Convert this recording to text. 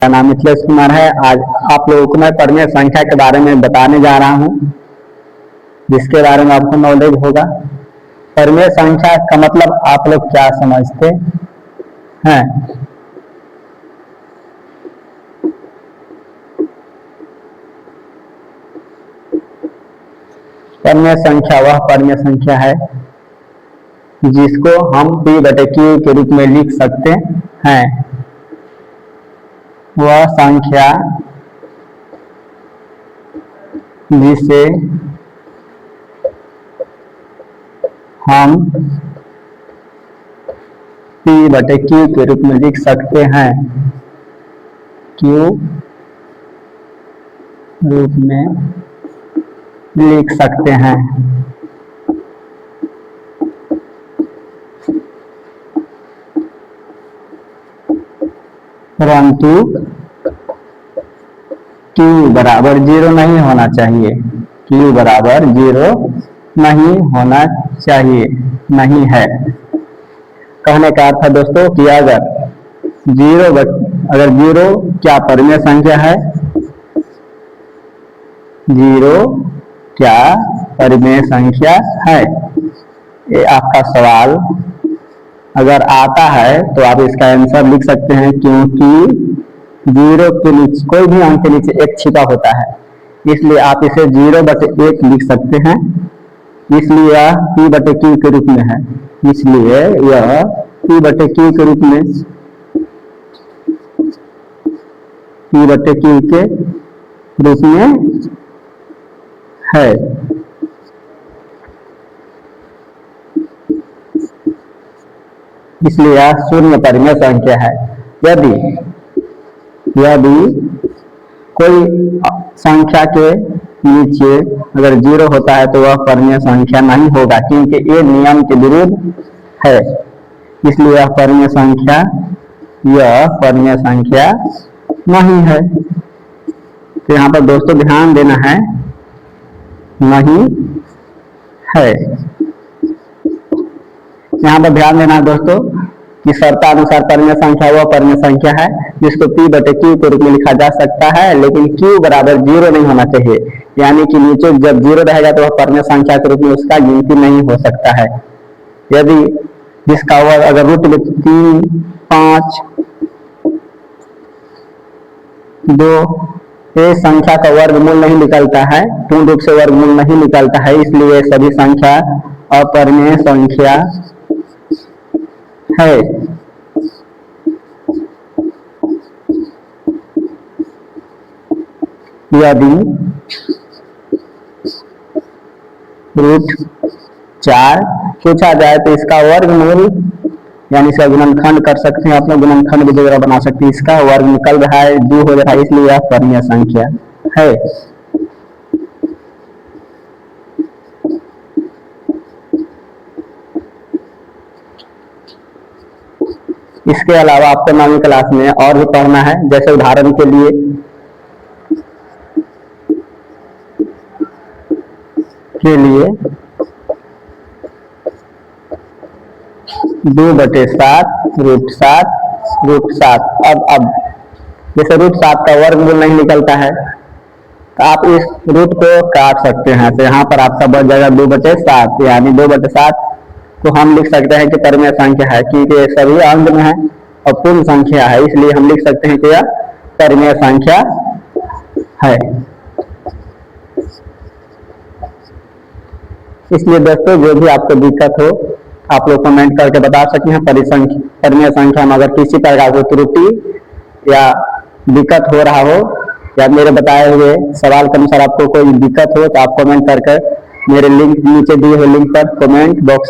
मेरा नाम मिथिलेश कुमार है। आज आप लोगों को मैं परिमेय संख्या के बारे में बताने जा रहा हूँ, जिसके बारे में आपको नॉलेज होगा। परिमेय संख्या का मतलब आप लोग क्या समझते हैं? परिमेय संख्या वह परिमेय संख्या है जिसको हम p/q के रूप में लिख सकते हैं। वह संख्या जिसे हम p/q के रूप में लिख सकते हैं, q रूप में लिख सकते हैं। परंतु q बराबर 0 नहीं होना चाहिए। q बराबर 0 नहीं होना चाहिए, नहीं है। कहने का अर्थ है दोस्तों कि अगर 0 क्या परिमेय संख्या है? 0 क्या परिमेय संख्या है? ये आपका सवाल अगर आता है तो आप इसका आंसर लिख सकते हैं, क्योंकि 0 के नीचे कोई भी अंक के नीचे 1 छिपा होता है, इसलिए आप इसे 0/1 लिख सकते हैं। इसलिए यह p/q के रूप में है, इसलिए यह p/q के रूप में है। इसलिए यह शून्य परिमेय संख्या है। यदि कोई संख्या के नीचे अगर 0 होता है तो वह परिमेय संख्या नहीं होगा, क्योंकि ये नियम के विरुद्ध है। इसलिए यह परिमेय संख्या नहीं है। तो यहाँ पर दोस्तों ध्यान देना है, नहीं है। यहाँ पर ध्यान देना है दोस्तों कि शर्तानुसार परिमेय संख्या वह परिमेय संख्या है जिसको p/q के रूप में लिखा जा सकता है, लेकिन q बराबर 0 नहीं होना चाहिए। यानी कि नीचे जब 0 रहेगा तो वह परिमेय संख्या के रूप में उसका गिनती नहीं हो सकता है। यदि जिसका वर्ग अगर रूट 3, 5, 2 ये संख्या का वर्गमूल नहीं निकलता है, पूर्ण रूप से वर्गमूल नहीं निकलता है, इसलिए सभी संख्या अपरिमेय संख्या है। यदि √4 पूछा जाए तो इसका वर्गमूल यानी इसका गुणनखंड कर सकते हैं, अपने गुणनखंड की जगह बना सकते हैं। इसका वर्ग निकल रहा है 2 हो रहा है, इसलिए यह परिमेय संख्या है। इसके अलावा आपको 9वीं क्लास में और भी पढ़ना है। जैसे उदाहरण के लिए 2/7 √7 अब जैसे √7 का वर्गमूल नहीं निकलता है तो आप इस रूट को काट सकते हैं। तो यहाँ पर आपका बच जाएगा 2/7, यानी 2/7 को हम लिख सकते हैं कि परिमेय संख्या है, क्योंकि ये सभी अंक में है और पूर्ण संख्या है, इसलिए हम लिख सकते हैं कि यह परिमेय संख्या है। इसलिए दोस्तों जो भी आपको दिक्कत हो आप लोग कमेंट करके बता सकते हैं। परिमेय संख्या में अगर किसी प्रकार की त्रुटि या दिक्कत हो रहा हो या मेरे बताए हुए सवाल के अनुसार आपको कोई दिक्कत हो तो आप कमेंट करके मेरे लिंक नीचे दिए हुए लिंक पर कमेंट बॉक्स